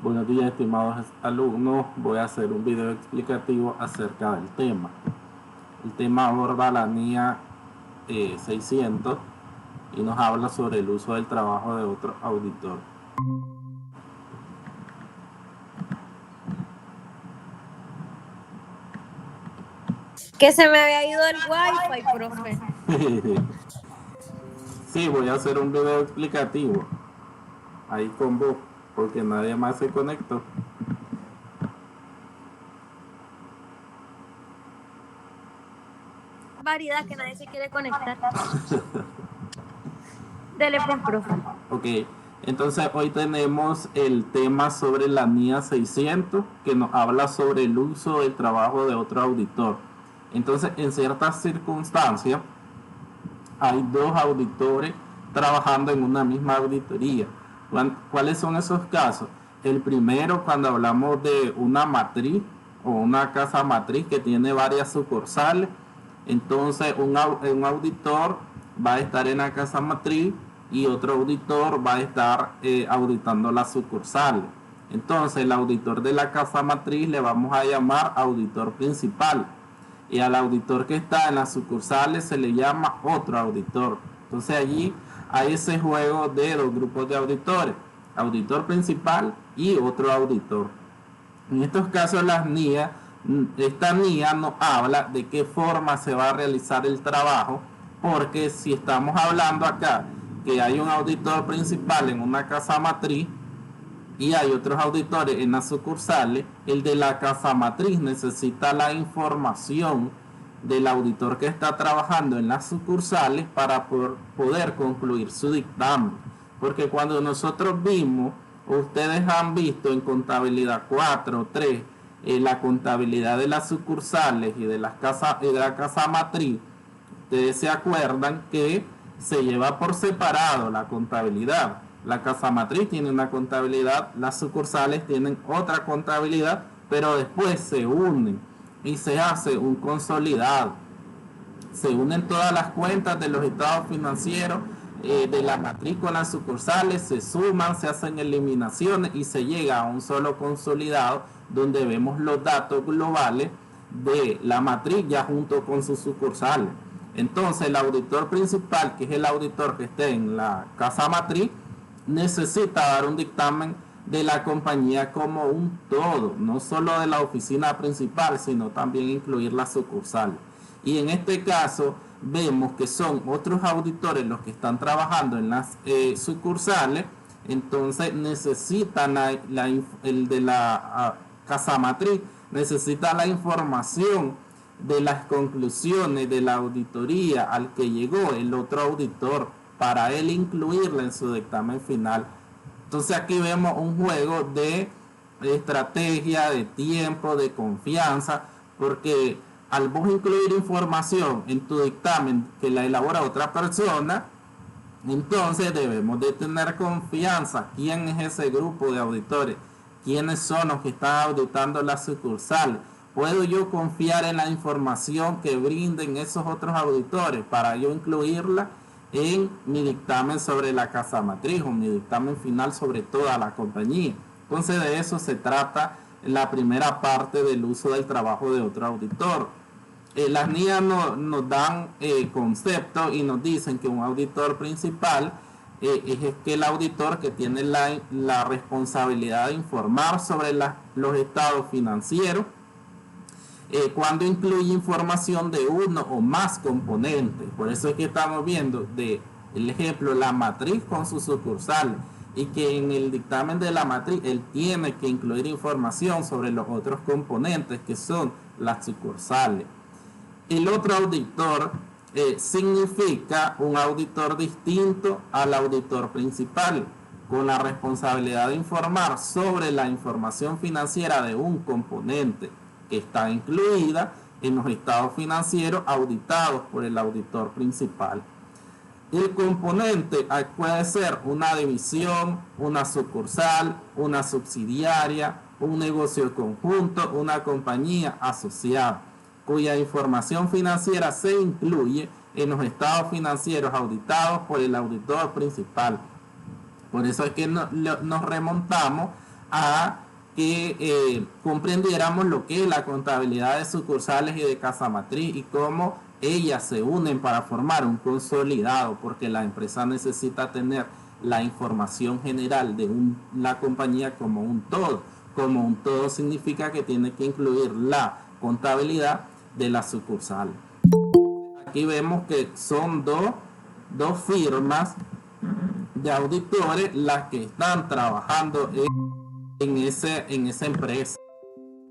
Buenos días, estimados alumnos. Voy a hacer un video explicativo acerca del tema. El tema aborda la NIA 600 y nos habla sobre el uso del trabajo de otro auditor. Que se me había ido el wifi, profe. Sí, voy a hacer un video explicativo ahí con vos, porque nadie más se conectó. Variedad que nadie se quiere conectar. Dele pues, profe. Ok, entonces hoy tenemos el tema sobre la NIA 600 que nos habla sobre el uso del trabajo de otro auditor. Entonces, en ciertas circunstancias, hay dos auditores trabajando en una misma auditoría. ¿Cuáles son esos casos? El primero, cuando hablamos de una matriz o una casa matriz que tiene varias sucursales. Entonces un auditor va a estar en la casa matriz y otro auditor va a estar auditando las sucursales. Entonces el auditor de la casa matriz le vamos a llamar auditor principal, y al auditor que está en las sucursales se le llama otro auditor. Entonces allí hay ese juego de dos grupos de auditores, auditor principal y otro auditor. En estos casos esta NIA nos habla de qué forma se va a realizar el trabajo, porque si estamos hablando acá que hay un auditor principal en una casa matriz y hay otros auditores en las sucursales, el de la casa matriz necesita la información del auditor que está trabajando en las sucursales para poder concluir su dictamen. Porque cuando nosotros vimos, ustedes han visto en contabilidad 4 o 3, la contabilidad de las sucursales y de la casa matriz, ustedes se acuerdan que se lleva por separado la contabilidad. La casa matriz tiene una contabilidad, las sucursales tienen otra contabilidad, pero después se unen y se hace un consolidado. Se unen todas las cuentas de los estados financieros de la matriz con las sucursales, se suman, se hacen eliminaciones y se llega a un solo consolidado donde vemos los datos globales de la matriz ya junto con sus sucursales. Entonces el auditor principal, que es el auditor que esté en la casa matriz, necesita dar un dictamen de la compañía como un todo, no solo de la oficina principal, sino también incluir las sucursales. Y en este caso vemos que son otros auditores los que están trabajando en las sucursales. Entonces necesitan el de la casa matriz necesita la información de las conclusiones de la auditoría al que llegó el otro auditor para él incluirla en su dictamen final. Entonces aquí vemos un juego de estrategia, de tiempo, de confianza, porque al vos incluir información en tu dictamen que la elabora otra persona, entonces debemos de tener confianza. ¿Quién es ese grupo de auditores? ¿Quiénes son los que están auditando las sucursales? ¿Puedo yo confiar en la información que brinden esos otros auditores para yo incluirla en mi dictamen sobre la casa matriz o mi dictamen final sobre toda la compañía? Entonces de eso se trata la primera parte del uso del trabajo de otro auditor. Las NIA nos dan conceptos y nos dicen que un auditor principal es el auditor que tiene la responsabilidad de informar sobre los estados financieros cuando incluye información de uno o más componentes. Por eso es que estamos viendo el ejemplo, la matriz con sus sucursales, y que en el dictamen de la matriz él tiene que incluir información sobre los otros componentes que son las sucursales. El otro auditor significa un auditor distinto al auditor principal, con la responsabilidad de informar sobre la información financiera de un componente que está incluida en los estados financieros auditados por el auditor principal. El componente puede ser una división, una sucursal, una subsidiaria, un negocio conjunto, una compañía asociada, cuya información financiera se incluye en los estados financieros auditados por el auditor principal. Por eso es que nos remontamos a que comprendiéramos lo que es la contabilidad de sucursales y de casa matriz y cómo ellas se unen para formar un consolidado, porque la empresa necesita tener la información general de la compañía como un todo. Como un todo significa que tiene que incluir la contabilidad de las sucursales. Aquí vemos que son dos firmas de auditores las que están trabajando en esa empresa.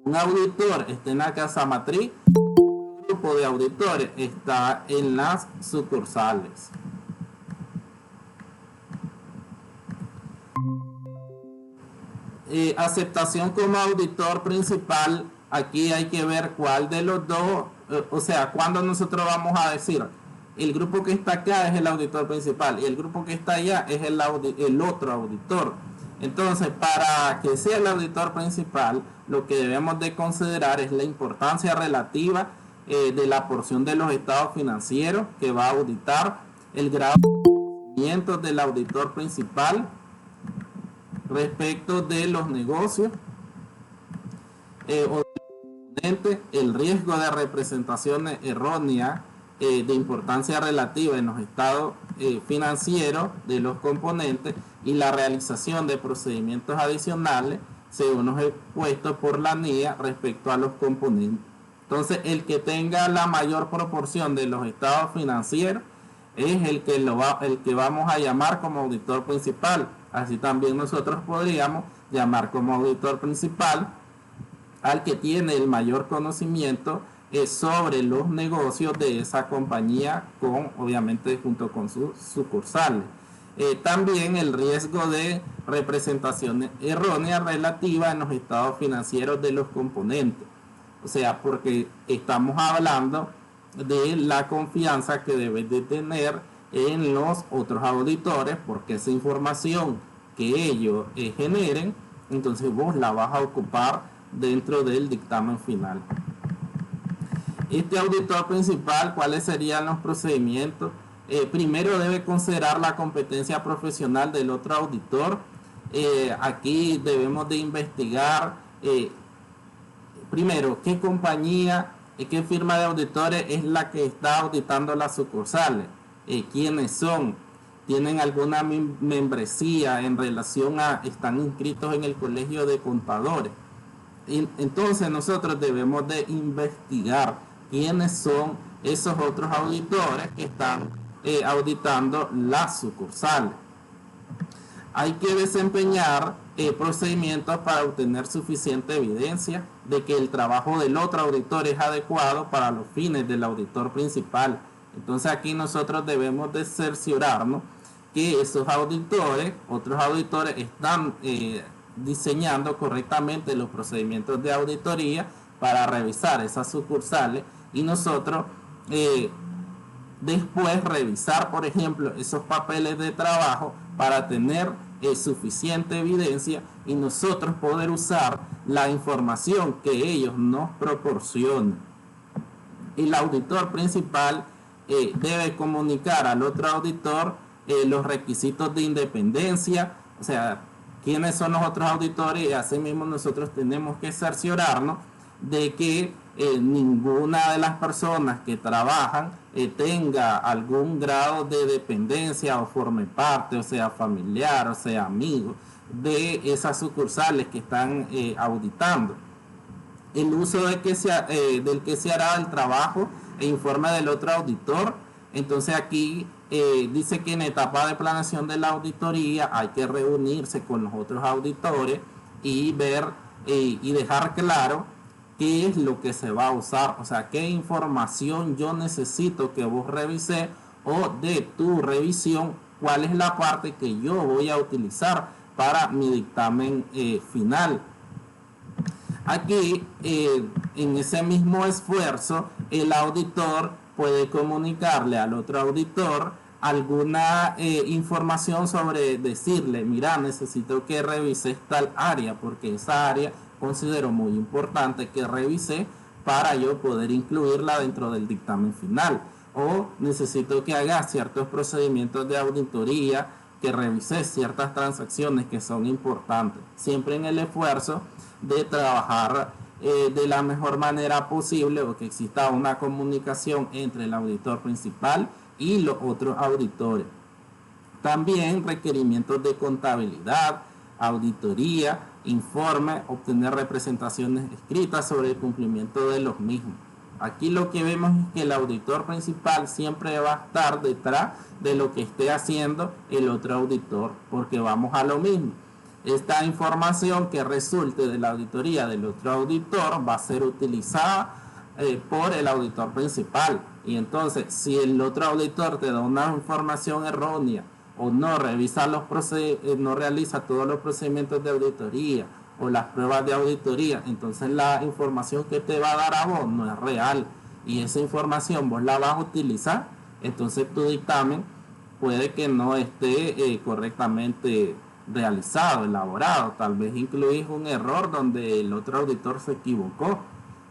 Un auditor está en la casa matriz, un grupo de auditores está en las sucursales. Aceptación como auditor principal, aquí hay que ver cuál de los dos, o sea, cuando nosotros vamos a decir el grupo que está acá es el auditor principal y el grupo que está allá es el otro auditor. Entonces, para que sea el auditor principal, lo que debemos de considerar es la importancia relativa de la porción de los estados financieros que va a auditar, el grado de conocimiento del auditor principal respecto de los negocios o el riesgo de representaciones erróneas de importancia relativa en los estados financieros de los componentes y la realización de procedimientos adicionales según los expuestos por la NIA respecto a los componentes. Entonces, el que tenga la mayor proporción de los estados financieros es el que vamos a llamar como auditor principal. Así también nosotros podríamos llamar como auditor principal al que tiene el mayor conocimiento sobre los negocios de esa compañía, obviamente junto con sus sucursales. También el riesgo de representaciones erróneas relativas en los estados financieros de los componentes. O sea, porque estamos hablando de la confianza que debes de tener en los otros auditores, porque esa información que ellos generen, entonces vos la vas a ocupar dentro del dictamen final. Este auditor principal, ¿cuáles serían los procedimientos? Primero debe considerar la competencia profesional del otro auditor. Aquí debemos de investigar primero qué compañía, qué firma de auditores es la que está auditando las sucursales, quiénes son, tienen alguna membresía en relación a, están inscritos en el colegio de contadores. Entonces nosotros debemos de investigar quiénes son esos otros auditores que están auditando las sucursales. Hay que desempeñar procedimientos para obtener suficiente evidencia de que el trabajo del otro auditor es adecuado para los fines del auditor principal. Entonces aquí nosotros debemos de cerciorarnos que esos auditores, otros auditores, están diseñando correctamente los procedimientos de auditoría para revisar esas sucursales y nosotros después revisar, por ejemplo, esos papeles de trabajo para tener suficiente evidencia y nosotros poder usar la información que ellos nos proporcionan. El auditor principal debe comunicar al otro auditor los requisitos de independencia, o sea, quiénes son los otros auditores, y asimismo nosotros tenemos que cerciorarnos de que ninguna de las personas que trabajan tenga algún grado de dependencia o forme parte, o sea familiar, o sea amigo de esas sucursales que están auditando. El uso del que se hará el trabajo e informe del otro auditor. Entonces aquí dice que en etapa de planeación de la auditoría hay que reunirse con los otros auditores y ver y dejar claro qué es lo que se va a usar, o sea, qué información yo necesito que vos revises o de tu revisión, cuál es la parte que yo voy a utilizar para mi dictamen final. Aquí, en ese mismo esfuerzo, el auditor puede comunicarle al otro auditor alguna información sobre decirle, mira, necesito que revises tal área, porque esa área considero muy importante que revise para yo poder incluirla dentro del dictamen final, o necesito que haga ciertos procedimientos de auditoría que revises ciertas transacciones que son importantes, siempre en el esfuerzo de trabajar de la mejor manera posible o que exista una comunicación entre el auditor principal y los otros auditores. También requerimientos de contabilidad, auditoría, informe, obtener representaciones escritas sobre el cumplimiento de los mismos. Aquí lo que vemos es que el auditor principal siempre va a estar detrás de lo que esté haciendo el otro auditor, porque vamos a lo mismo. Esta información que resulte de la auditoría del otro auditor va a ser utilizada por el auditor principal. Y entonces, si el otro auditor te da una información errónea o no revisa no realiza todos los procedimientos de auditoría o las pruebas de auditoría, entonces la información que te va a dar a vos no es real y esa información vos la vas a utilizar, entonces tu dictamen puede que no esté correctamente realizado, elaborado, tal vez incluís un error donde el otro auditor se equivocó.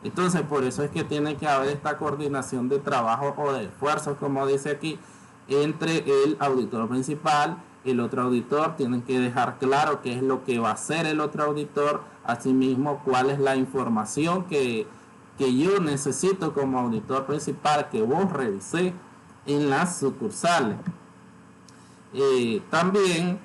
Entonces por eso es que tiene que haber esta coordinación de trabajo o de esfuerzos, como dice aquí, entre el auditor principal, el otro auditor. Tienen que dejar claro qué es lo que va a hacer el otro auditor, asimismo cuál es la información que yo necesito como auditor principal que vos revisé en las sucursales. También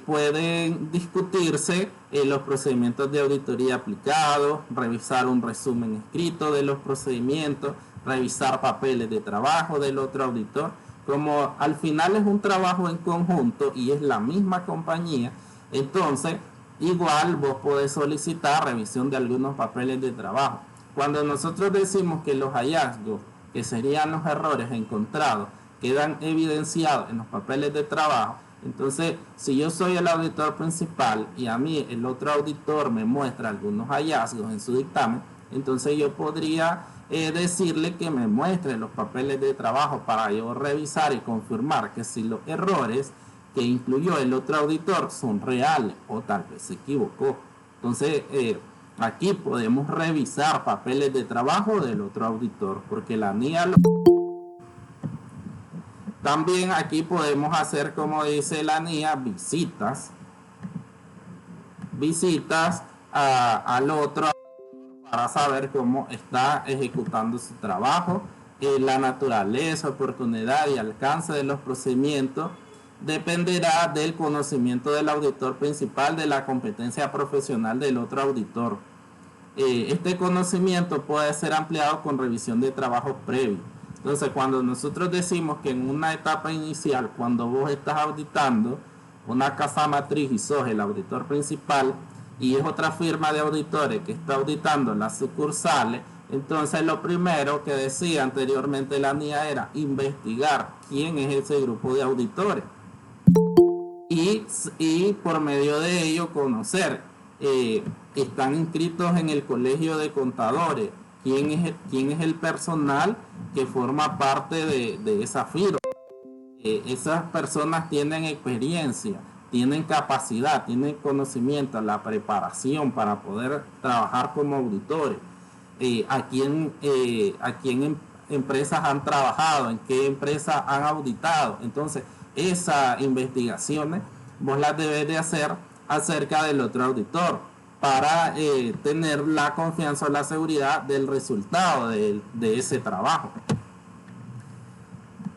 pueden discutirse los procedimientos de auditoría aplicados, revisar un resumen escrito de los procedimientos, revisar papeles de trabajo del otro auditor. Como al final es un trabajo en conjunto y es la misma compañía, entonces igual vos podés solicitar revisión de algunos papeles de trabajo. Cuando nosotros decimos que los hallazgos, que serían los errores encontrados, quedan evidenciados en los papeles de trabajo, entonces si yo soy el auditor principal y a mí el otro auditor me muestra algunos hallazgos en su dictamen, entonces yo podría decirle que me muestre los papeles de trabajo para yo revisar y confirmar que si los errores que incluyó el otro auditor son reales o tal vez se equivocó. Entonces aquí podemos revisar papeles de trabajo del otro auditor porque la NIA lo... También aquí podemos hacer, como dice la NIA, visitas al otro para saber cómo está ejecutando su trabajo. La naturaleza, oportunidad y alcance de los procedimientos dependerá del conocimiento del auditor principal, de la competencia profesional del otro auditor. Este conocimiento puede ser ampliado con revisión de trabajo previo. Entonces, cuando nosotros decimos que en una etapa inicial, cuando vos estás auditando una casa matriz y sos el auditor principal y es otra firma de auditores que está auditando las sucursales, entonces lo primero que decía anteriormente la NIA era investigar quién es ese grupo de auditores y por medio de ello conocer, están inscritos en el colegio de contadores, quién es el personal que forma parte de esa firma. Esas personas tienen experiencia, tienen capacidad, tienen conocimiento, la preparación para poder trabajar como auditores. A quién empresas han trabajado, en qué empresas han auditado. Entonces, esas investigaciones vos las debes de hacer acerca del otro auditor para tener la confianza o la seguridad del resultado de ese trabajo.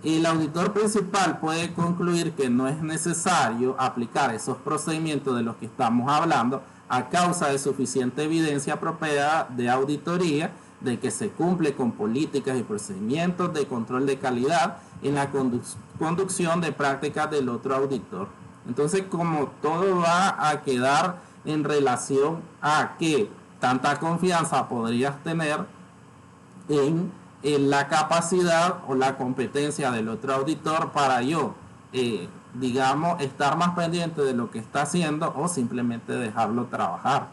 El auditor principal puede concluir que no es necesario aplicar esos procedimientos de los que estamos hablando a causa de suficiente evidencia apropiada de auditoría de que se cumple con políticas y procedimientos de control de calidad en la conducción de prácticas del otro auditor. Entonces, como todo va a quedar en relación a que tanta confianza podrías tener en la capacidad o la competencia del otro auditor para yo, digamos, estar más pendiente de lo que está haciendo o simplemente dejarlo trabajar.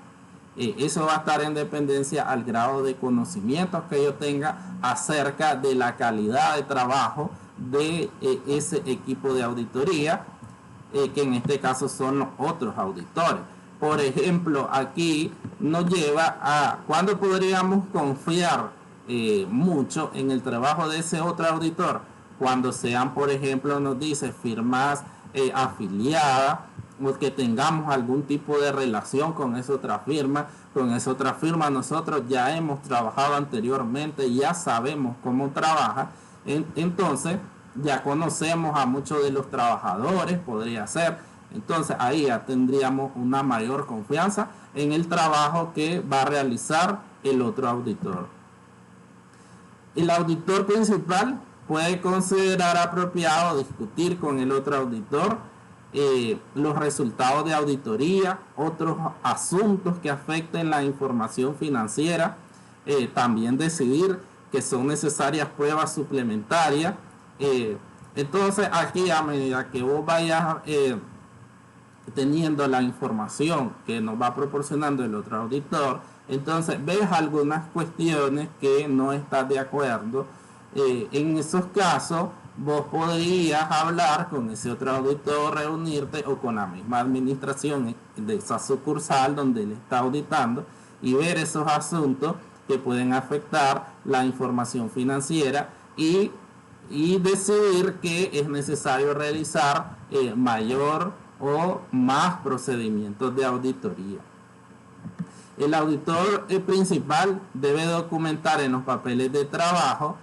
Eso va a estar en dependencia al grado de conocimientos que yo tenga acerca de la calidad de trabajo de ese equipo de auditoría, que en este caso son los otros auditores. Por ejemplo, aquí nos lleva a cuándo podríamos confiar mucho en el trabajo de ese otro auditor, cuando sean, por ejemplo, nos dice firmas afiliada o que tengamos algún tipo de relación con esa otra firma. Con esa otra firma nosotros ya hemos trabajado anteriormente, ya sabemos cómo trabaja, entonces ya conocemos a muchos de los trabajadores, podría ser. Entonces ahí ya tendríamos una mayor confianza en el trabajo que va a realizar el otro auditor. El auditor principal puede considerar apropiado discutir con el otro auditor los resultados de auditoría, otros asuntos que afecten la información financiera, también decidir que son necesarias pruebas suplementarias. Entonces aquí, a medida que vos vayas teniendo la información que nos va proporcionando el otro auditor, entonces ves algunas cuestiones que no estás de acuerdo, en esos casos vos podrías hablar con ese otro auditor, reunirte o con la misma administración de esa sucursal donde él está auditando y ver esos asuntos que pueden afectar la información financiera y decidir que es necesario realizar mayor o más procedimientos de auditoría. El auditor principal debe documentar en los papeles de trabajo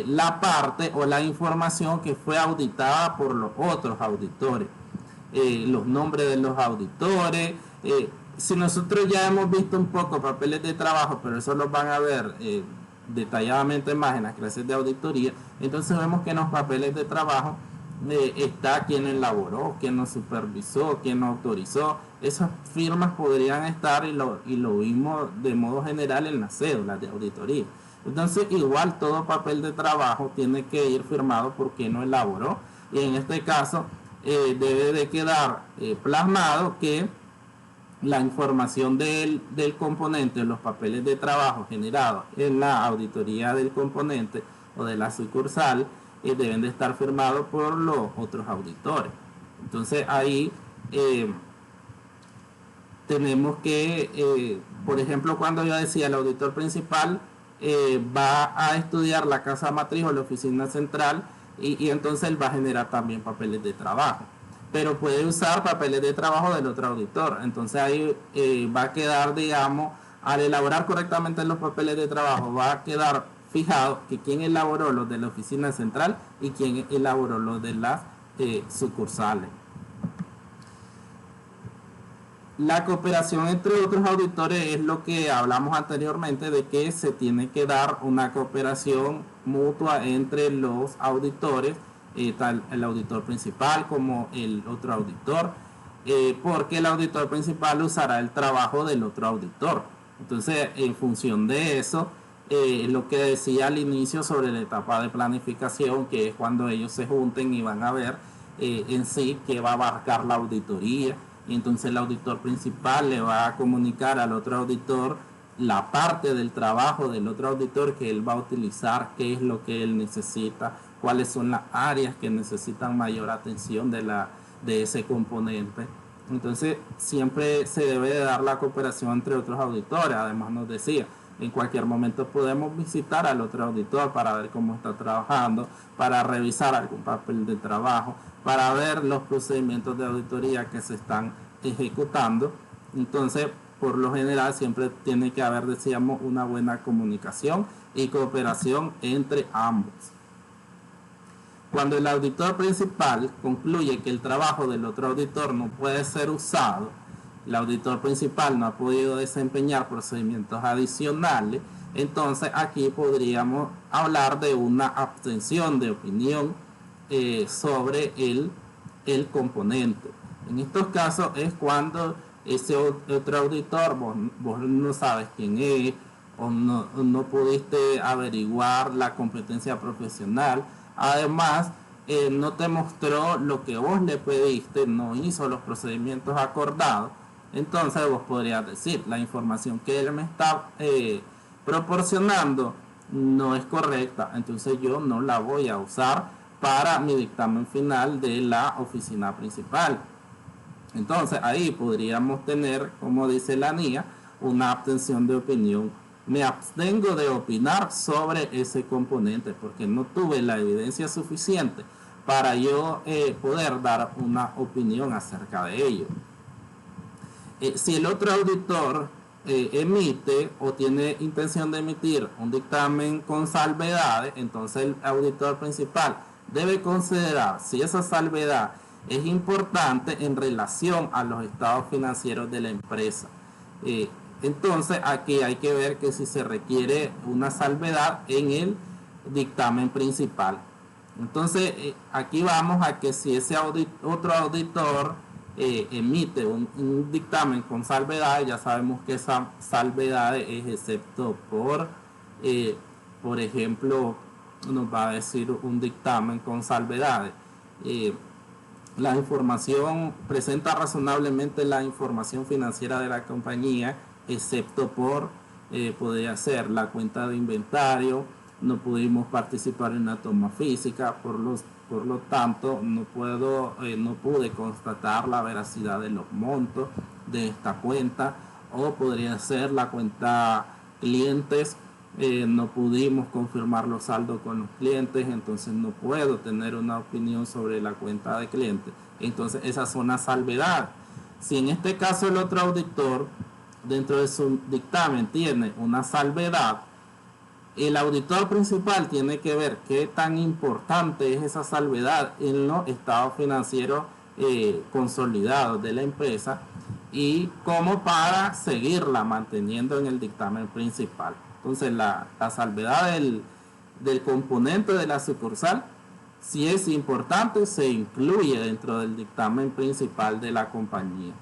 la parte o la información que fue auditada por los otros auditores, los nombres de los auditores. Si nosotros ya hemos visto un poco papeles de trabajo, pero eso los van a ver detalladamente más en las clases de auditoría, entonces vemos que en los papeles de trabajo está quien elaboró, quien nos supervisó, quien nos autorizó. Esas firmas podrían estar, y lo vimos de modo general en las cédulas de auditoría. Entonces igual todo papel de trabajo tiene que ir firmado por quien lo elaboró, y en este caso debe de quedar plasmado que la información del componente, los papeles de trabajo generados en la auditoría del componente o de la sucursal deben de estar firmados por los otros auditores. Entonces ahí tenemos que, por ejemplo, cuando yo decía el auditor principal va a estudiar la casa matriz o la oficina central, y entonces él va a generar también papeles de trabajo, pero puede usar papeles de trabajo del otro auditor. Entonces ahí va a quedar, digamos, al elaborar correctamente los papeles de trabajo, va a quedar fijado que quién elaboró los de la oficina central y quién elaboró los de las sucursales. La cooperación entre otros auditores es lo que hablamos anteriormente, de que se tiene que dar una cooperación mutua entre los auditores, tal el auditor principal como el otro auditor, porque el auditor principal usará el trabajo del otro auditor. Entonces, en función de eso, lo que decía al inicio sobre la etapa de planificación, que es cuando ellos se junten y van a ver en sí qué va a abarcar la auditoría, y entonces el auditor principal le va a comunicar al otro auditor la parte del trabajo del otro auditor que él va a utilizar, qué es lo que él necesita, cuáles son las áreas que necesitan mayor atención de ese componente. Entonces siempre se debe de dar la cooperación entre otros auditores. Además nos decía, en cualquier momento podemos visitar al otro auditor para ver cómo está trabajando, para revisar algún papel de trabajo, para ver los procedimientos de auditoría que se están ejecutando. Entonces, por lo general, siempre tiene que haber, decíamos, una buena comunicación y cooperación entre ambos. Cuando el auditor principal concluye que el trabajo del otro auditor no puede ser usado, el auditor principal no ha podido desempeñar procedimientos adicionales, entonces aquí podríamos hablar de una abstención de opinión sobre el componente. En estos casos es cuando ese otro auditor, vos no sabes quién es, o no pudiste averiguar la competencia profesional. Además, no te mostró lo que vos le pediste, no hizo los procedimientos acordados. Entonces vos podrías decir, la información que él me está proporcionando no es correcta, entonces yo no la voy a usar para mi dictamen final de la oficina principal. Entonces ahí podríamos tener, como dice la NIA, una abstención de opinión. Me abstengo de opinar sobre ese componente porque no tuve la evidencia suficiente para yo poder dar una opinión acerca de ello. Si el otro auditor emite o tiene intención de emitir un dictamen con salvedades, entonces el auditor principal debe considerar si esa salvedad es importante en relación a los estados financieros de la empresa. Entonces aquí hay que ver que si se requiere una salvedad en el dictamen principal. Entonces aquí vamos a que si ese otro auditor emite un dictamen con salvedad, ya sabemos que esa salvedad es excepto por ejemplo, nos va a decir un dictamen con salvedades. La información presenta razonablemente la información financiera de la compañía, excepto podría ser la cuenta de inventario. No pudimos participar en la toma física, por lo tanto no pude constatar la veracidad de los montos de esta cuenta, o podría ser la cuenta clientes. No pudimos confirmar los saldos con los clientes, entonces no puedo tener una opinión sobre la cuenta de clientes. Entonces esas son las salvedades. Si en este caso el otro auditor dentro de su dictamen tiene una salvedad, el auditor principal tiene que ver qué tan importante es esa salvedad en los estados financieros consolidados de la empresa, y como para seguirla manteniendo en el dictamen principal. Entonces la salvedad del componente de la sucursal, si es importante, se incluye dentro del dictamen principal de la compañía.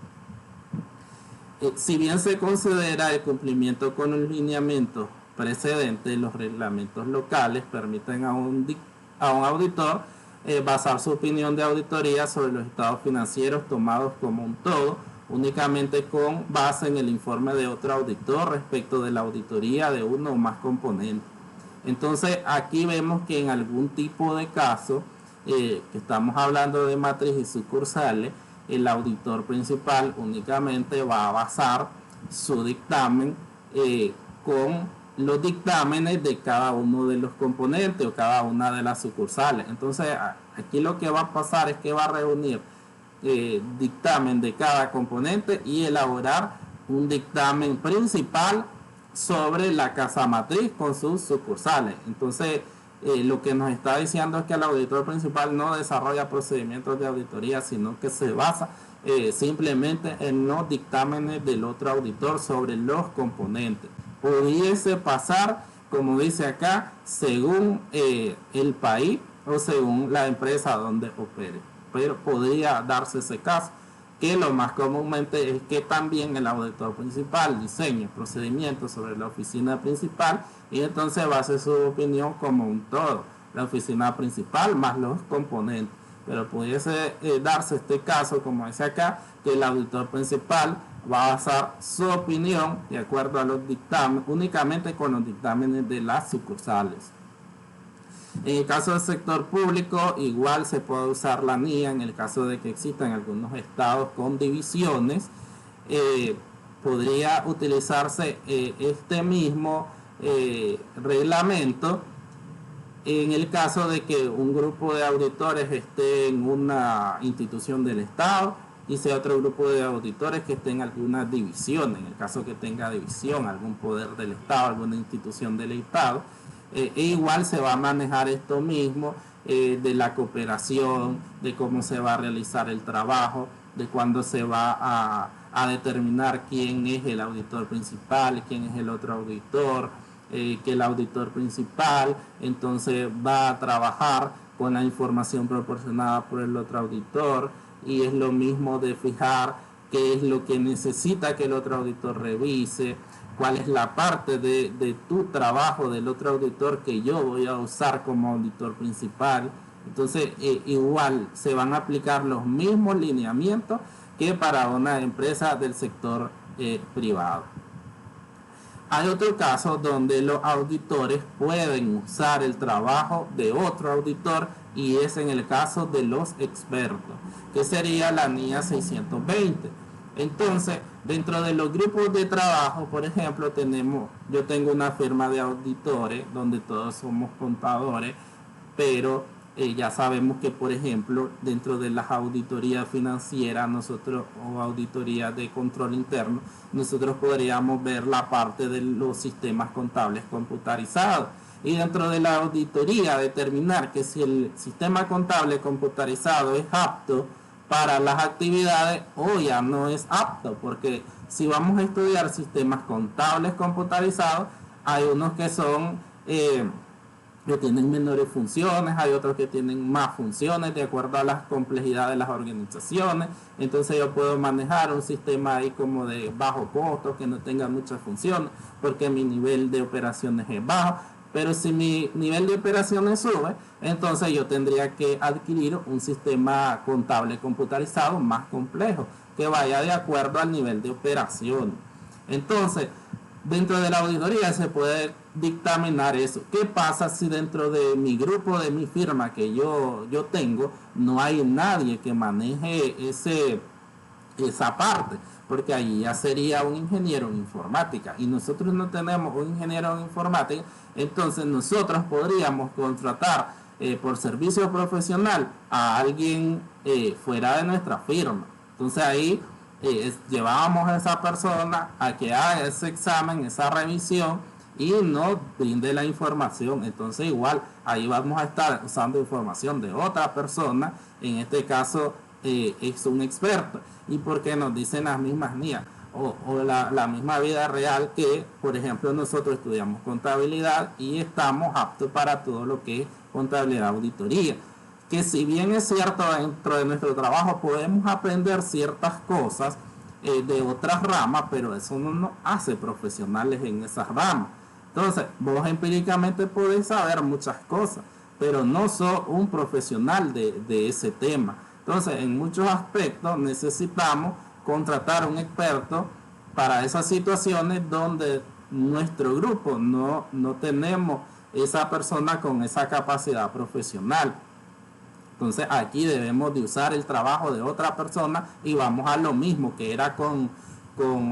Si bien se considera el cumplimiento con los lineamientos precedentes, los reglamentos locales permiten a un auditor basar su opinión de auditoría sobre los estados financieros tomados como un todo, únicamente con base en el informe de otro auditor respecto de la auditoría de uno o más componentes. Entonces aquí vemos que en algún tipo de caso, que estamos hablando de matriz y sucursales, el auditor principal únicamente va a basar su dictamen con los dictámenes de cada uno de los componentes o cada una de las sucursales. Entonces aquí lo que va a pasar es que va a reunir dictamen de cada componente y elaborar un dictamen principal sobre la casa matriz con sus sucursales. Entonces lo que nos está diciendo es que el auditor principal no desarrolla procedimientos de auditoría, sino que se basa simplemente en los dictámenes del otro auditor sobre los componentes. Pudiese pasar, como dice acá, según el país o según la empresa donde opere, pero podría darse ese caso, que lo más comúnmente es que también el auditor principal diseñe procedimientos sobre la oficina principal y entonces base su opinión como un todo, la oficina principal más los componentes. Pero pudiese darse este caso, como dice acá, que el auditor principal va a basar su opinión de acuerdo a los dictámenes, únicamente con los dictámenes de las sucursales. En el caso del sector público, igual se puede usar la NIA en el caso de que existan algunos estados con divisiones. Podría utilizarse este mismo reglamento en el caso de que un grupo de auditores esté en una institución del Estado y sea otro grupo de auditores que esté en alguna división, en el caso que tenga división, algún poder del Estado, alguna institución del Estado. Igual se va a manejar esto mismo de la cooperación, de cómo se va a realizar el trabajo, de cuándo se va a determinar quién es el auditor principal, quién es el otro auditor, que el auditor principal entonces va a trabajar con la información proporcionada por el otro auditor, y es lo mismo de fijar qué es lo que necesita que el otro auditor revise, cuál es la parte de tu trabajo del otro auditor que yo voy a usar como auditor principal. Entonces igual se van a aplicar los mismos lineamientos que para una empresa del sector privado. Hay otro caso donde los auditores pueden usar el trabajo de otro auditor, y es en el caso de los expertos, que sería la NIA 620. Entonces, dentro de los grupos de trabajo, por ejemplo, yo tengo una firma de auditores donde todos somos contadores, pero Ya sabemos que, por ejemplo, dentro de las auditorías financieras nosotros, o auditorías de control interno, nosotros podríamos ver la parte de los sistemas contables computarizados. Y dentro de la auditoría determinar que si el sistema contable computarizado es apto para las actividades o ya no es apto, porque si vamos a estudiar sistemas contables computarizados, hay unos que son que tienen menores funciones, hay otros que tienen más funciones de acuerdo a las complejidades de las organizaciones. Entonces yo puedo manejar un sistema ahí como de bajo costo, que no tenga muchas funciones, porque mi nivel de operaciones es bajo. Pero si mi nivel de operaciones sube, entonces yo tendría que adquirir un sistema contable computarizado más complejo, que vaya de acuerdo al nivel de operación. Entonces, dentro de la auditoría se puede dictaminar eso. ¿Qué pasa si dentro de mi grupo, de mi firma que yo tengo, no hay nadie que maneje esa parte? Porque allí ya sería un ingeniero en informática y nosotros no tenemos un ingeniero en informática. Entonces nosotros podríamos contratar por servicio profesional a alguien fuera de nuestra firma. Entonces ahí llevábamos a esa persona a que haga ese examen, esa revisión y nos brinde la información. Entonces igual ahí vamos a estar usando información de otra persona, en este caso es un experto, y porque nos dicen las mismas NIA o la misma vida real, que por ejemplo nosotros estudiamos contabilidad y estamos aptos para todo lo que es contabilidad, auditoría, que si bien es cierto dentro de nuestro trabajo podemos aprender ciertas cosas de otras ramas, pero eso no nos hace profesionales en esas ramas. Entonces vos empíricamente podés saber muchas cosas, pero no sos un profesional de ese tema. Entonces en muchos aspectos necesitamos contratar un experto para esas situaciones donde nuestro grupo no tenemos esa persona con esa capacidad profesional. Entonces aquí debemos de usar el trabajo de otra persona y vamos a lo mismo que era con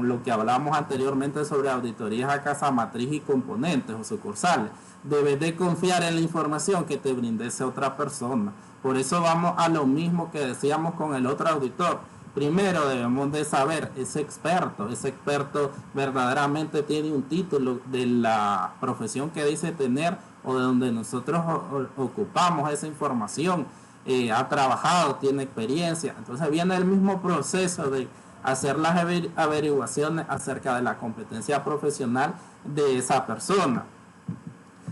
lo que hablábamos anteriormente sobre auditorías a casa matriz y componentes o sucursales. Debes de confiar en la información que te brinde esa otra persona. Por eso vamos a lo mismo que decíamos con el otro auditor. Primero debemos de saber, ese experto verdaderamente tiene un título de la profesión que dice tener o de donde nosotros ocupamos esa información, ha trabajado, tiene experiencia. Entonces viene el mismo proceso de hacer las averiguaciones acerca de la competencia profesional de esa persona.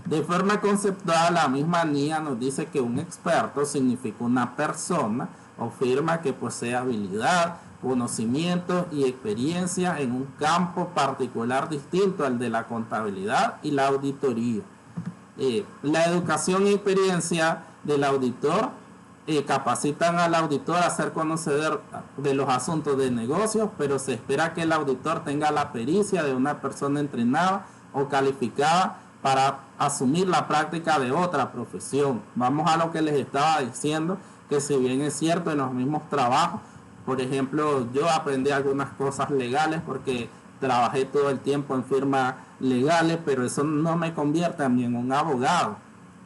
De forma conceptual, la misma NIA nos dice que un experto significa una persona o firma que posee habilidad, conocimiento y experiencia en un campo particular distinto al de la contabilidad y la auditoría. La educación y experiencia del auditor capacitan al auditor a ser conocedor de los asuntos de negocios, pero se espera que el auditor tenga la pericia de una persona entrenada o calificada para asumir la práctica de otra profesión. Vamos a lo que les estaba diciendo, que si bien es cierto en los mismos trabajos, por ejemplo, yo aprendí algunas cosas legales porque trabajé todo el tiempo en firmas legales, pero eso no me convierte a mí en un abogado.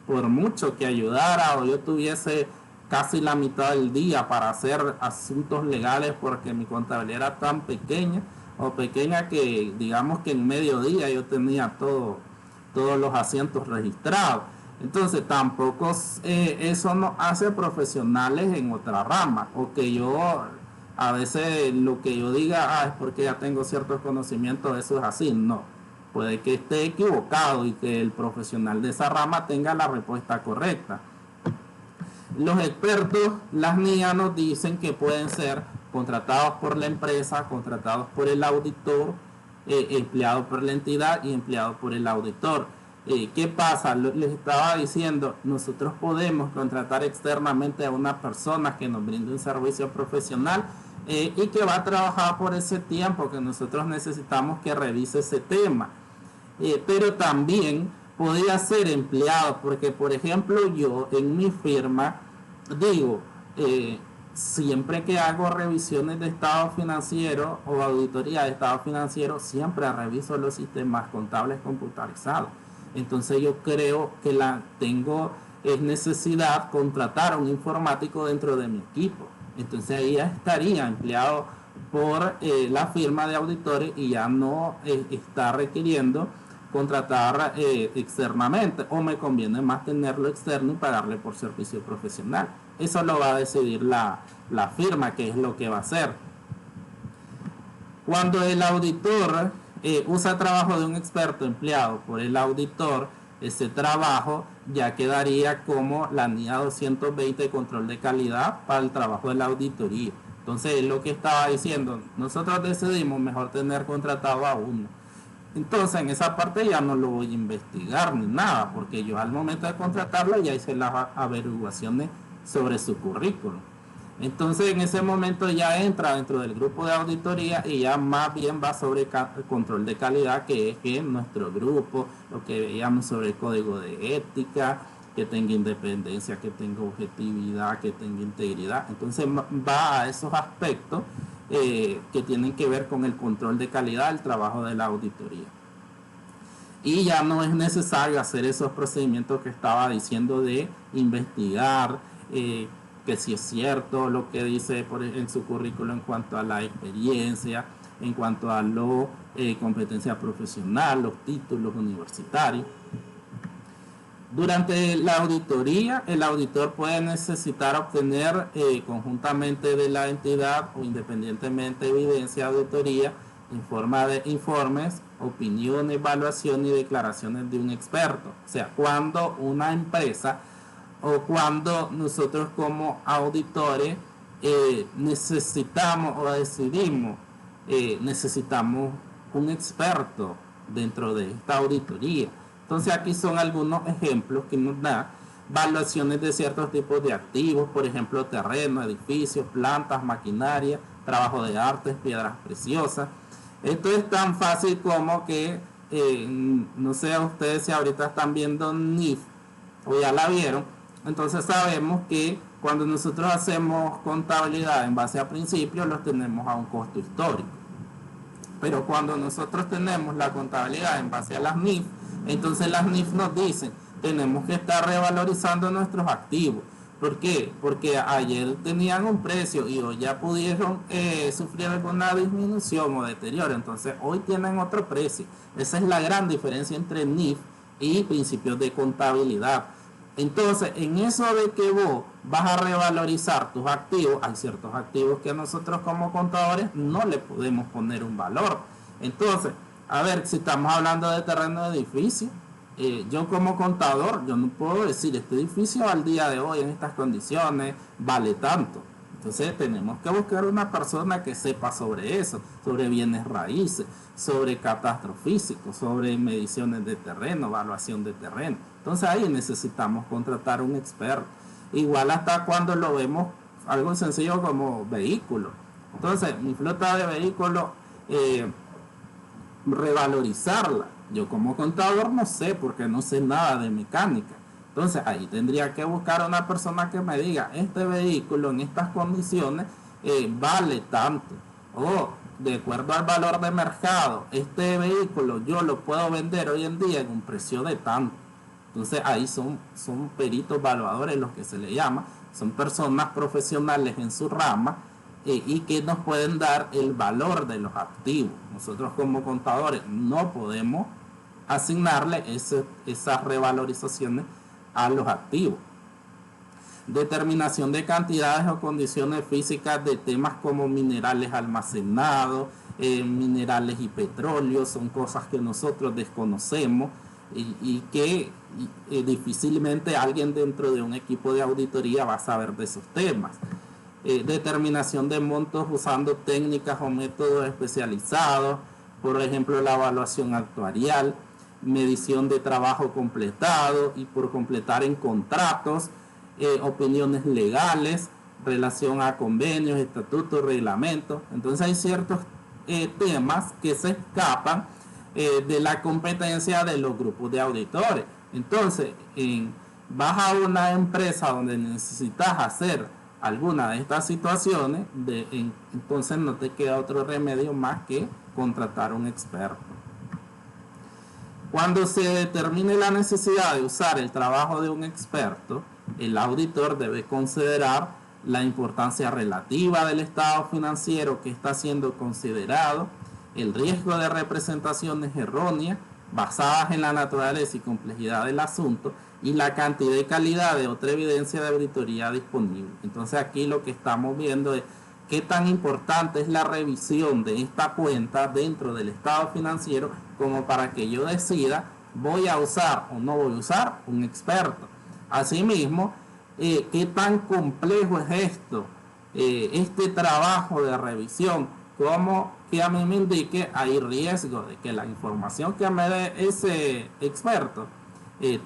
Por mucho que ayudara o yo tuviese casi la mitad del día para hacer asuntos legales, porque mi contabilidad era tan pequeña o pequeña que digamos que en mediodía yo tenía todos los asientos registrados. Entonces tampoco eso nos hace profesionales en otra rama, o que yo a veces lo que yo diga es porque ya tengo ciertos conocimientos, eso es así. No, puede que esté equivocado y que el profesional de esa rama tenga la respuesta correcta. Los expertos, las NIA, nos dicen que pueden ser contratados por la empresa, contratados por el auditor, empleados por la entidad y empleados por el auditor. ¿Qué pasa? Les estaba diciendo, nosotros podemos contratar externamente a una persona que nos brinde un servicio profesional y que va a trabajar por ese tiempo que nosotros necesitamos que revise ese tema. Pero también podría ser empleado, porque por ejemplo yo en mi firma digo, siempre que hago revisiones de estado financiero o auditoría de estado financiero, siempre reviso los sistemas contables computarizados. Entonces yo creo que tengo es necesidad contratar a un informático dentro de mi equipo. Entonces ahí ya estaría empleado por la firma de auditores y ya no está requiriendo contratar externamente, o me conviene más tenerlo externo y pagarle por servicio profesional. Eso lo va a decidir la firma, que es lo que va a hacer. Cuando el auditor usa trabajo de un experto empleado por el auditor, ese trabajo ya quedaría como la NIA 220 de control de calidad para el trabajo de la auditoría. Entonces es lo que estaba diciendo, nosotros decidimos mejor tener contratado a uno. Entonces en esa parte ya no lo voy a investigar ni nada, porque yo al momento de contratarlo ya hice las averiguaciones sobre su currículum. Entonces en ese momento ya entra dentro del grupo de auditoría y ya más bien va sobre control de calidad, que es que nuestro grupo, lo que veíamos sobre el código de ética, que tenga independencia, que tenga objetividad, que tenga integridad. Entonces va a esos aspectos que tienen que ver con el control de calidad del trabajo de la auditoría. Y ya no es necesario hacer esos procedimientos que estaba diciendo de investigar, que si es cierto lo que dice en su currículo en cuanto a la experiencia, en cuanto a la competencia profesional, los títulos universitarios. Durante la auditoría, el auditor puede necesitar obtener conjuntamente de la entidad o independientemente evidencia de auditoría en forma de informes, opiniones, evaluaciones y declaraciones de un experto. O sea, cuando una empresa o cuando nosotros como auditores necesitamos o decidimos, necesitamos un experto dentro de esta auditoría. Entonces aquí son algunos ejemplos que nos da evaluaciones de ciertos tipos de activos, por ejemplo terreno, edificios, plantas, maquinaria, trabajo de artes, piedras preciosas. Esto es tan fácil como que, no sé a ustedes si ahorita están viendo NIF o ya la vieron. Entonces sabemos que cuando nosotros hacemos contabilidad en base a principios, los tenemos a un costo histórico. Pero cuando nosotros tenemos la contabilidad en base a las NIF, entonces las NIF nos dicen, tenemos que estar revalorizando nuestros activos. ¿Por qué? Porque ayer tenían un precio y hoy ya pudieron sufrir alguna disminución o deterioro. Entonces hoy tienen otro precio. Esa es la gran diferencia entre NIF y principios de contabilidad. Entonces, en eso de que vos vas a revalorizar tus activos, hay ciertos activos que nosotros como contadores no le podemos poner un valor. Entonces, a ver, si estamos hablando de terreno de edificio, yo como contador, yo no puedo decir este edificio al día de hoy en estas condiciones vale tanto. Entonces tenemos que buscar una persona que sepa sobre eso, sobre bienes raíces, sobre catastro físico, sobre mediciones de terreno, evaluación de terreno. Entonces ahí necesitamos contratar un experto. Igual hasta cuando lo vemos algo sencillo como vehículos. Entonces mi flota de vehículos, revalorizarla. Yo como contador no sé, porque no sé nada de mecánica. Entonces ahí tendría que buscar una persona que me diga, este vehículo en estas condiciones vale tanto. O de acuerdo al valor de mercado, este vehículo yo lo puedo vender hoy en día en un precio de tanto. Entonces ahí son peritos evaluadores, los que se le llama. Son personas profesionales en su rama y que nos pueden dar el valor de los activos. Nosotros como contadores no podemos asignarle esas revalorizaciones a los activos. Determinación de cantidades o condiciones físicas de temas como minerales almacenados, minerales y petróleo, son cosas que nosotros desconocemos y que difícilmente alguien dentro de un equipo de auditoría va a saber de esos temas. Determinación de montos usando técnicas o métodos especializados, por ejemplo la evaluación actuarial, medición de trabajo completado y por completar en contratos, opiniones legales, relación a convenios, estatutos, reglamentos. Entonces hay ciertos temas que se escapan de la competencia de los grupos de auditores. Entonces, vas a una empresa donde necesitas hacer alguna de estas situaciones, entonces no te queda otro remedio más que contratar un experto. Cuando se determine la necesidad de usar el trabajo de un experto, el auditor debe considerar la importancia relativa del estado financiero que está siendo considerado, el riesgo de representaciones erróneas basadas en la naturaleza y complejidad del asunto y la cantidad y calidad de otra evidencia de auditoría disponible. Entonces aquí lo que estamos viendo es qué tan importante es la revisión de esta cuenta dentro del estado financiero como para que yo decida voy a usar o no voy a usar un experto. Asimismo, qué tan complejo es esto, este trabajo de revisión, como que a mí me indique hay riesgo de que la información que me dé ese experto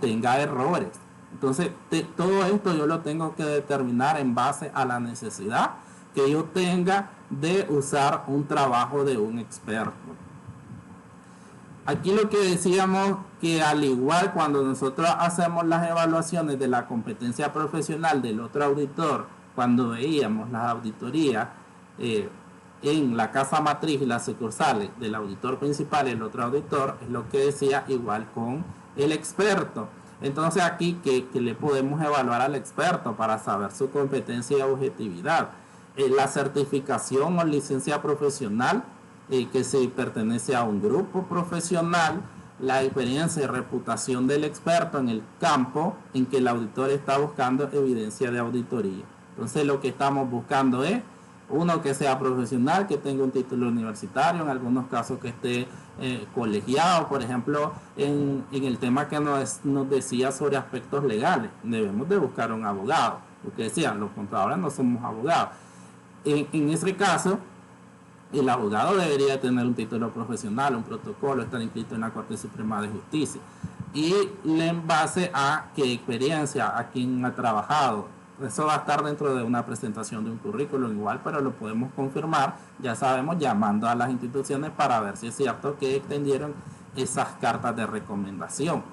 tenga errores. Entonces, todo esto yo lo tengo que determinar en base a la necesidad que yo tenga de usar un trabajo de un experto. Aquí lo que decíamos que al igual cuando nosotros hacemos las evaluaciones de la competencia profesional del otro auditor, cuando veíamos las auditorías en la casa matriz y las sucursales del auditor principal y el otro auditor, es lo que decía igual con el experto. Entonces aquí que le podemos evaluar al experto para saber su competencia y objetividad. La certificación o licencia profesional que se pertenece a un grupo profesional, la experiencia y reputación del experto en el campo en que el auditor está buscando evidencia de auditoría. Entonces lo que estamos buscando es uno que sea profesional, que tenga un título universitario, en algunos casos que esté colegiado, por ejemplo, en el tema que nos decía sobre aspectos legales, debemos de buscar un abogado, porque decían, los contadores no somos abogados. En ese caso, el abogado debería tener un título profesional, un protocolo, estar inscrito en la Corte Suprema de Justicia. Y en base a qué experiencia, a quién ha trabajado. Eso va a estar dentro de una presentación de un currículum igual, pero lo podemos confirmar, ya sabemos, llamando a las instituciones para ver si es cierto que extendieron esas cartas de recomendación.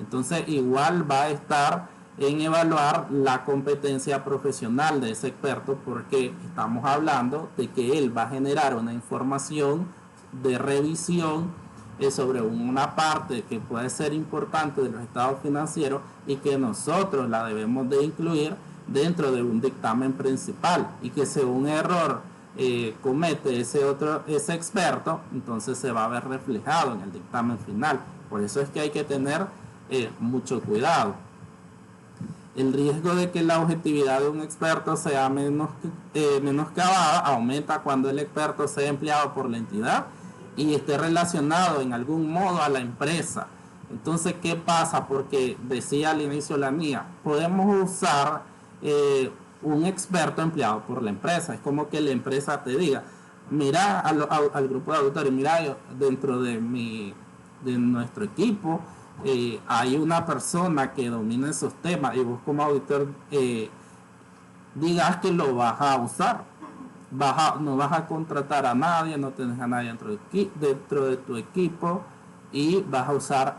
Entonces igual va a estar en evaluar la competencia profesional de ese experto, porque estamos hablando de que él va a generar una información de revisión sobre una parte que puede ser importante de los estados financieros y que nosotros la debemos de incluir dentro de un dictamen principal, y que si un error comete ese experto, entonces se va a ver reflejado en el dictamen final. Por eso es que hay que tener mucho cuidado. El riesgo de que la objetividad de un experto sea menoscabada aumenta cuando el experto sea empleado por la entidad y esté relacionado en algún modo a la empresa. Entonces, ¿qué pasa? Porque decía al inicio la mía, podemos usar un experto empleado por la empresa. Es como que la empresa te diga, mira al grupo de auditores, mira, yo, dentro de nuestro equipo hay una persona que domina esos temas, y vos como auditor digas que lo vas a usar, no vas a contratar a nadie, no tenés a nadie dentro de tu equipo, y vas a usar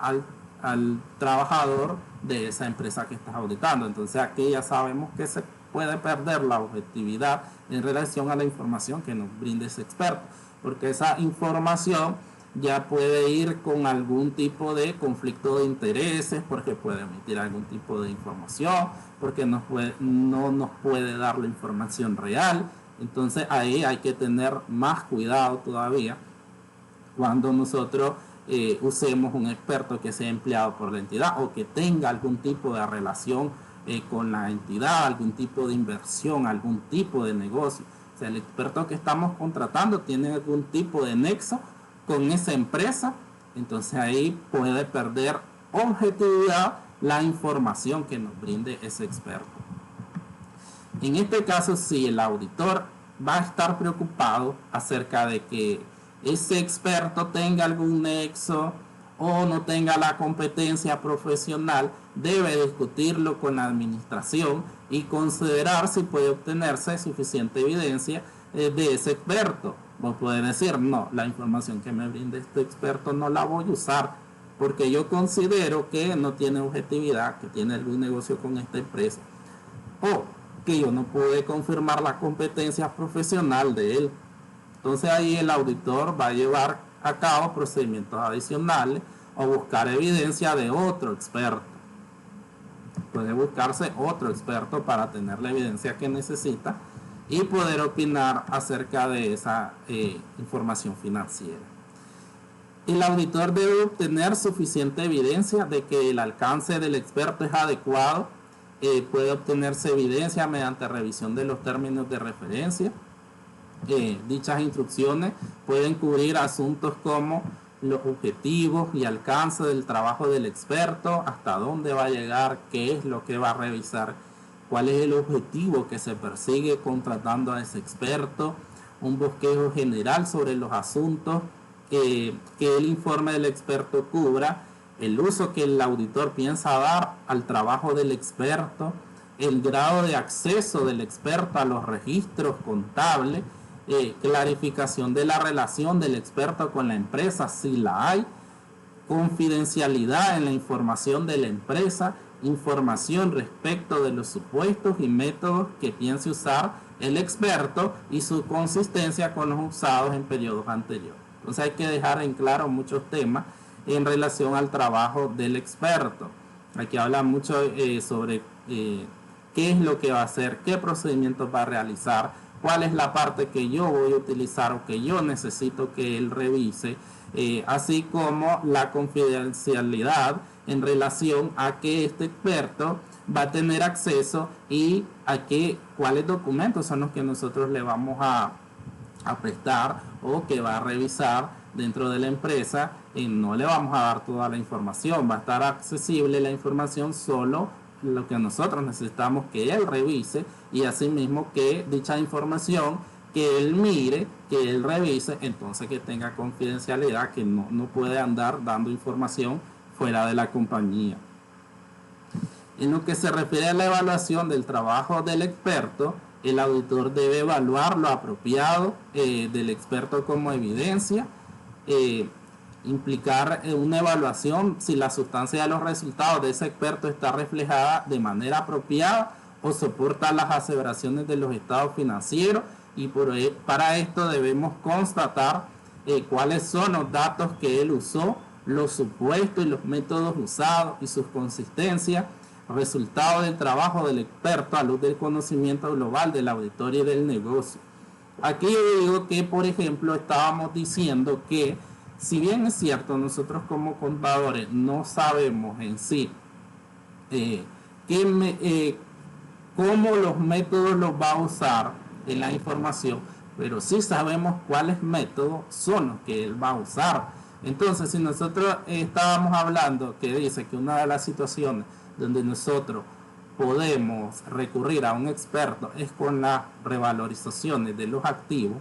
al trabajador de esa empresa que estás auditando. Entonces aquí ya sabemos que se puede perder la objetividad en relación a la información que nos brinde ese experto, porque esa información ya puede ir con algún tipo de conflicto de intereses, porque puede emitir algún tipo de información, porque no nos puede dar la información real. Entonces ahí hay que tener más cuidado todavía cuando nosotros usemos un experto que sea empleado por la entidad o que tenga algún tipo de relación con la entidad, algún tipo de inversión, algún tipo de negocio. O sea, el experto que estamos contratando tiene algún tipo de nexo con esa empresa, entonces ahí puede perder objetividad la información que nos brinde ese experto. En este caso, sí, el auditor va a estar preocupado acerca de que ese experto tenga algún nexo o no tenga la competencia profesional, debe discutirlo con la administración y considerar si puede obtenerse suficiente evidencia de ese experto. Vos podés decir, no, la información que me brinde este experto no la voy a usar porque yo considero que no tiene objetividad, que tiene algún negocio con esta empresa, o que yo no pude confirmar la competencia profesional de él. Entonces ahí el auditor va a llevar a cabo procedimientos adicionales o buscar evidencia de otro experto. Puede buscarse otro experto para tener la evidencia que necesita y poder opinar acerca de esa información financiera. El auditor debe obtener suficiente evidencia de que el alcance del experto es adecuado. Puede obtenerse evidencia mediante revisión de los términos de referencia. Dichas instrucciones pueden cubrir asuntos como los objetivos y alcance del trabajo del experto, hasta dónde va a llegar, qué es lo que va a revisar, cuál es el objetivo que se persigue contratando a ese experto, un bosquejo general sobre los asuntos que el informe del experto cubra, el uso que el auditor piensa dar al trabajo del experto, el grado de acceso del experto a los registros contables, clarificación de la relación del experto con la empresa si la hay, confidencialidad en la información de la empresa, información respecto de los supuestos y métodos que piense usar el experto y su consistencia con los usados en periodos anteriores. Entonces hay que dejar en claro muchos temas en relación al trabajo del experto. Aquí habla mucho sobre qué es lo que va a hacer, qué procedimientos va a realizar, cuál es la parte que yo voy a utilizar o que yo necesito que él revise, así como la confidencialidad en relación a que este experto va a tener acceso y a cuáles documentos son los que nosotros le vamos a prestar o que va a revisar dentro de la empresa. Y no le vamos a dar toda la información, va a estar accesible la información solo lo que nosotros necesitamos que él revise, y asimismo que dicha información que él mire, que él revise, entonces que tenga confidencialidad, que no puede andar dando información fuera de la compañía. En lo que se refiere a la evaluación del trabajo del experto, el auditor debe evaluar lo apropiado del experto como evidencia, implicar una evaluación si la sustancia de los resultados de ese experto está reflejada de manera apropiada o soporta las aseveraciones de los estados financieros, y para esto debemos constatar cuáles son los datos que él usó, los supuestos y los métodos usados y sus consistencias, resultado del trabajo del experto a luz del conocimiento global del auditor y del negocio. Aquí yo digo que, por ejemplo, estábamos diciendo que si bien es cierto, nosotros como contadores no sabemos en sí cómo los métodos los va a usar en la información, pero sí sabemos cuáles métodos son los que él va a usar. Entonces, si nosotros estábamos hablando que dice que una de las situaciones donde nosotros podemos recurrir a un experto es con las revalorizaciones de los activos,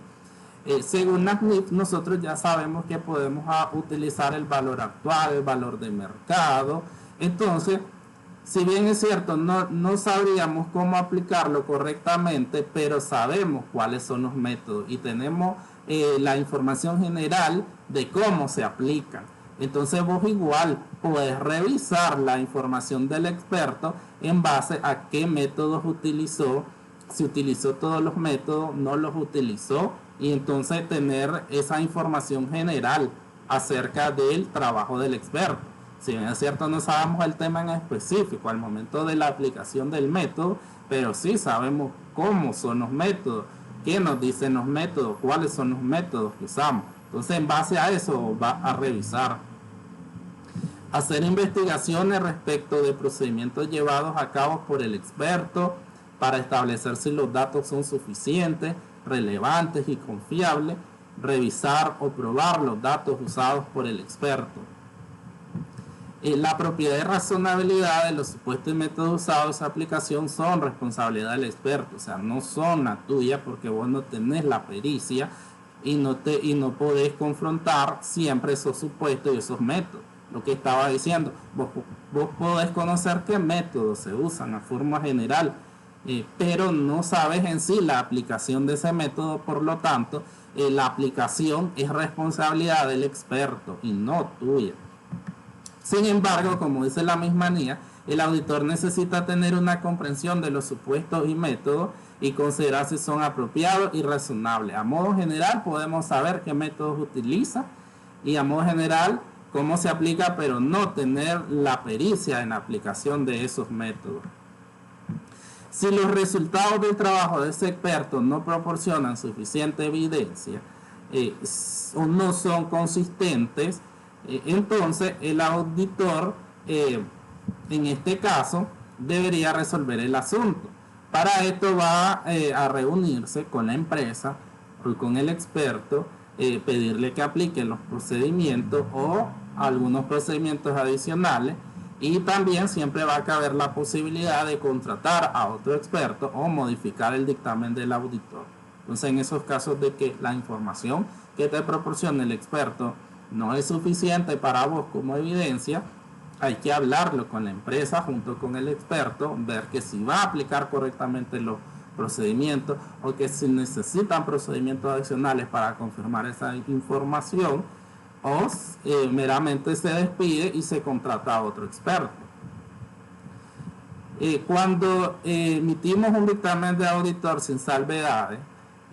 según las NIF, nosotros ya sabemos que podemos utilizar el valor actual, el valor de mercado. Entonces, si bien es cierto, no sabríamos cómo aplicarlo correctamente, pero sabemos cuáles son los métodos y tenemos la información general de cómo se aplican. Entonces vos igual podés revisar la información del experto en base a qué métodos utilizó, si utilizó todos los métodos, no los utilizó, y entonces tener esa información general acerca del trabajo del experto. Si bien es cierto, no sabemos el tema en específico al momento de la aplicación del método, pero sí sabemos cómo son los métodos, qué nos dicen los métodos, cuáles son los métodos que usamos. Entonces, en base a eso va a revisar. Hacer investigaciones respecto de procedimientos llevados a cabo por el experto para establecer si los datos son suficientes, relevantes y confiables. Revisar o probar los datos usados por el experto. La propiedad y razonabilidad de los supuestos métodos usados en esa aplicación son responsabilidad del experto, o sea, no son la tuya, porque vos no tenés la pericia y no podés confrontar siempre esos supuestos y esos métodos. Lo que estaba diciendo, vos podés conocer qué métodos se usan a forma general, pero no sabes en sí la aplicación de ese método. Por lo tanto, la aplicación es responsabilidad del experto y no tuya. Sin embargo, como dice la misma NIA, el auditor necesita tener una comprensión de los supuestos y métodos y considerar si son apropiados y razonables. A modo general podemos saber qué métodos utiliza, y a modo general cómo se aplica, pero no tener la pericia en la aplicación de esos métodos. Si los resultados del trabajo de ese experto no proporcionan suficiente evidencia o no son consistentes, entonces el auditor, en este caso, debería resolver el asunto. Para esto va a reunirse con la empresa o con el experto, pedirle que aplique los procedimientos o algunos procedimientos adicionales, y también siempre va a caber la posibilidad de contratar a otro experto o modificar el dictamen del auditor. Entonces, en esos casos de que la información que te proporcione el experto no es suficiente para vos como evidencia, hay que hablarlo con la empresa junto con el experto, ver que si va a aplicar correctamente los procedimientos o que si necesitan procedimientos adicionales para confirmar esa información, o meramente se despide y se contrata a otro experto. Cuando emitimos un dictamen de auditor sin salvedades,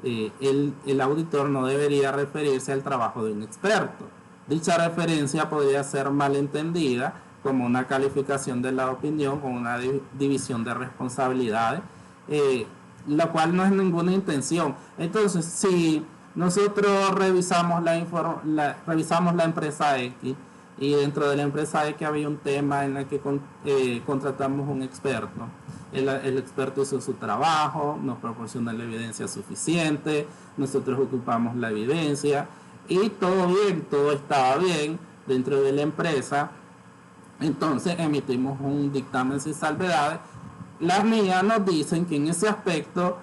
el auditor no debería referirse al trabajo de un experto. Dicha referencia podría ser malentendida como una calificación de la opinión o una división de responsabilidades, la cual no es ninguna intención. Entonces, si nosotros revisamos la empresa X, y dentro de la empresa X había un tema en el que contratamos un experto. El experto hizo su trabajo, nos proporciona la evidencia suficiente, nosotros ocupamos la evidencia y todo bien, todo estaba bien dentro de la empresa. Entonces emitimos un dictamen sin salvedades. Las mías nos dicen que en ese aspecto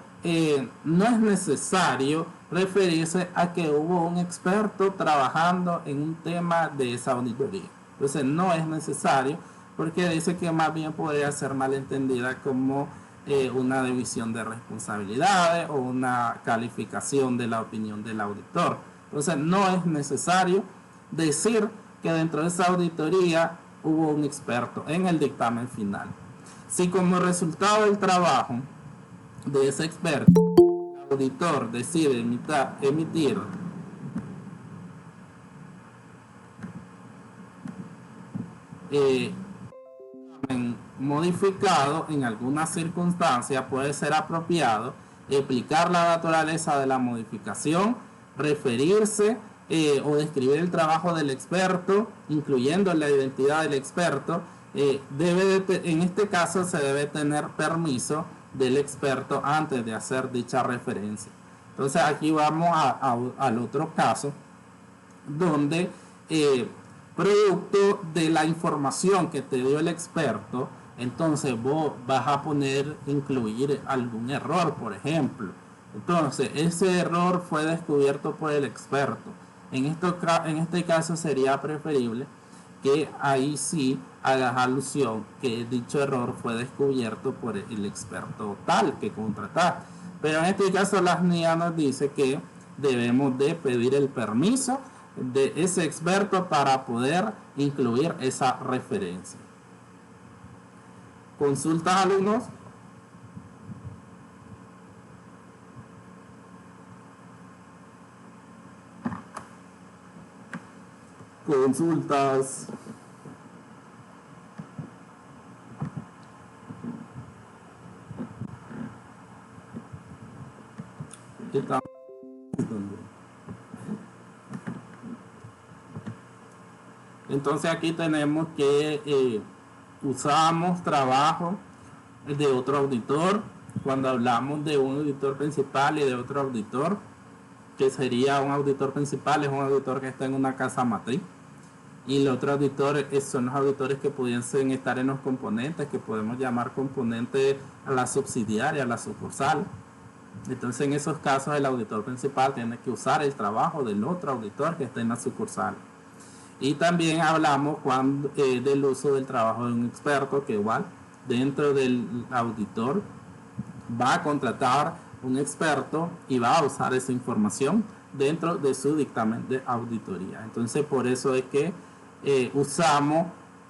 no es necesario referirse a que hubo un experto trabajando en un tema de esa auditoría. Entonces no es necesario, porque dice que más bien podría ser malentendida como una división de responsabilidades o una calificación de la opinión del auditor. Entonces no es necesario decir que dentro de esa auditoría hubo un experto en el dictamen final. Si como resultado del trabajo de ese experto, el auditor decide emitir modificado en alguna circunstancia, puede ser apropiado explicar la naturaleza de la modificación, referirse o describir el trabajo del experto, incluyendo la identidad del experto. En este caso se debe tener permiso del experto antes de hacer dicha referencia. Entonces aquí vamos al otro caso, donde producto de la información que te dio el experto, entonces vos vas a incluir algún error, por ejemplo. Entonces ese error fue descubierto por el experto. En este caso sería preferible que ahí sí hagas alusión que dicho error fue descubierto por el experto tal que contrataste. Pero en este caso las NIA nos dice que debemos de pedir el permiso de ese experto para poder incluir esa referencia. ¿Consultas, alumnos? Consultas. Entonces aquí tenemos que usamos trabajo de otro auditor cuando hablamos de un auditor principal y de otro auditor, que sería un auditor principal, es un auditor que está en una casa matriz, y el otro auditor son los auditores que pudiesen estar en los componentes, que podemos llamar componentes a la subsidiaria, a la sucursal. Entonces en esos casos el auditor principal tiene que usar el trabajo del otro auditor que está en la sucursal. Y también hablamos del uso del trabajo de un experto, que igual dentro del auditor va a contratar un experto y va a usar esa información dentro de su dictamen de auditoría. Entonces por eso es que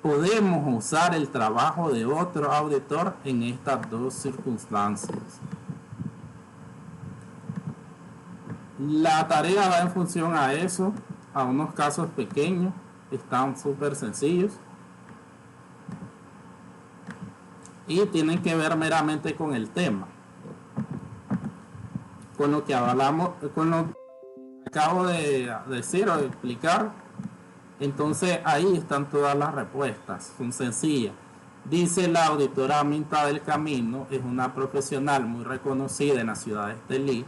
podemos usar el trabajo de otro auditor en estas dos circunstancias. La tarea va en función a eso, a unos casos pequeños, están súper sencillos y tienen que ver meramente con el tema, con lo que hablamos, con lo que acabo de decir o de explicar. Entonces ahí están todas las respuestas, son sencillas. Dice la auditora Aminta del Camino, es una profesional muy reconocida en la ciudad de Estelí,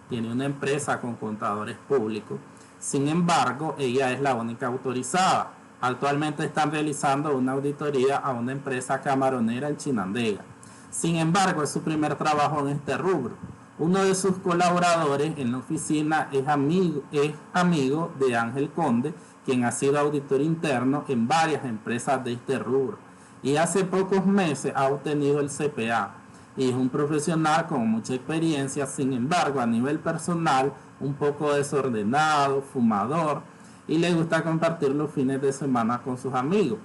tiene una empresa con contadores públicos, sin embargo ella es la única autorizada. Actualmente están realizando una auditoría a una empresa camaronera en Chinandega. Sin embargo, es su primer trabajo en este rubro. Uno de sus colaboradores en la oficina es amigo de Ángel Conde, quien ha sido auditor interno en varias empresas de este rubro y hace pocos meses ha obtenido el CPA y es un profesional con mucha experiencia. Sin embargo, a nivel personal, un poco desordenado, fumador y le gusta compartir los fines de semana con sus amigos.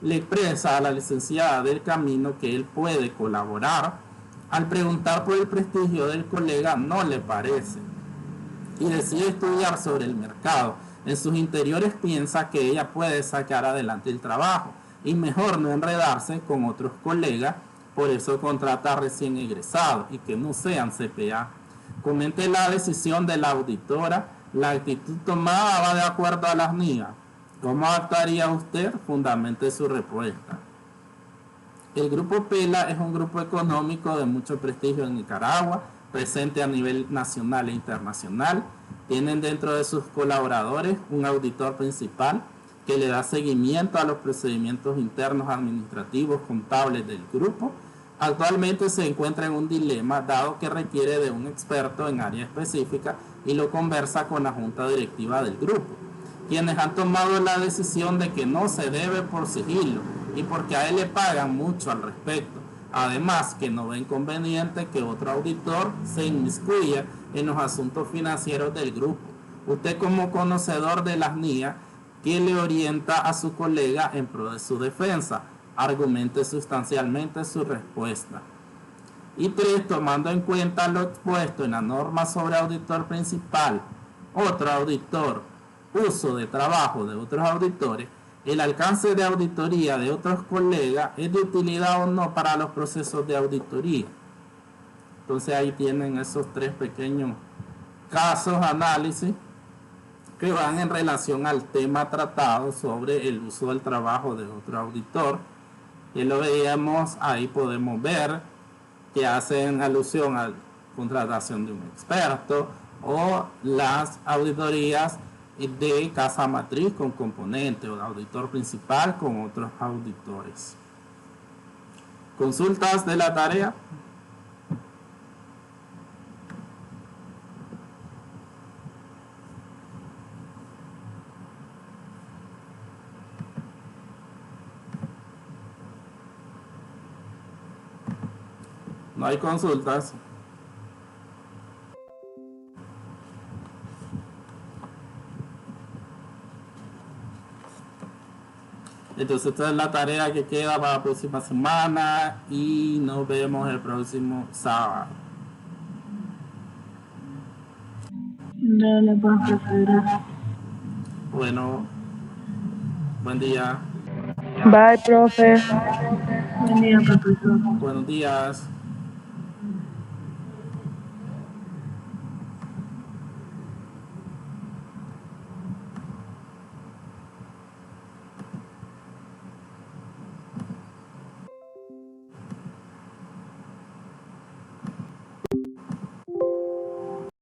Le expresa a la licenciada del Camino que él puede colaborar. Al preguntar por el prestigio del colega, no le parece y decide estudiar sobre el mercado. En sus interiores piensa que ella puede sacar adelante el trabajo y mejor no enredarse con otros colegas, por eso contrata recién egresados y que no sean CPA. Comente la decisión de la auditora. La actitud tomada va de acuerdo a las NIA. ¿Cómo actuaría usted? Fundamente su respuesta. El Grupo Pela es un grupo económico de mucho prestigio en Nicaragua, presente a nivel nacional e internacional. Tienen dentro de sus colaboradores un auditor principal que le da seguimiento a los procedimientos internos administrativos contables del grupo. Actualmente se encuentra en un dilema dado que requiere de un experto en área específica y lo conversa con la junta directiva del grupo, quienes han tomado la decisión de que no se debe por sigilo y porque a él le pagan mucho al respecto. Además, que no ven conveniente que otro auditor se inmiscuya en los asuntos financieros del grupo. Usted, como conocedor de las NIA, ¿qué le orienta a su colega en pro de su defensa? Argumente sustancialmente su respuesta. Y 3. Tomando en cuenta lo expuesto en la norma sobre auditor principal, otro auditor, uso de trabajo de otros auditores, el alcance de auditoría de otros colegas es de utilidad o no para los procesos de auditoría. Entonces ahí tienen esos 3 pequeños casos, análisis, que van en relación al tema tratado sobre el uso del trabajo de otro auditor. Y lo veíamos, ahí podemos ver que hacen alusión a la contratación de un experto o las auditorías de casa matriz con componente o de auditor principal con otros auditores. ¿Consultas de la tarea? No hay consultas. Entonces esta es la tarea que queda para la próxima semana y nos vemos el próximo sábado. Dale, profesora. Bueno, buen día. Bye, profe. Buen día, profesor. Buenos días.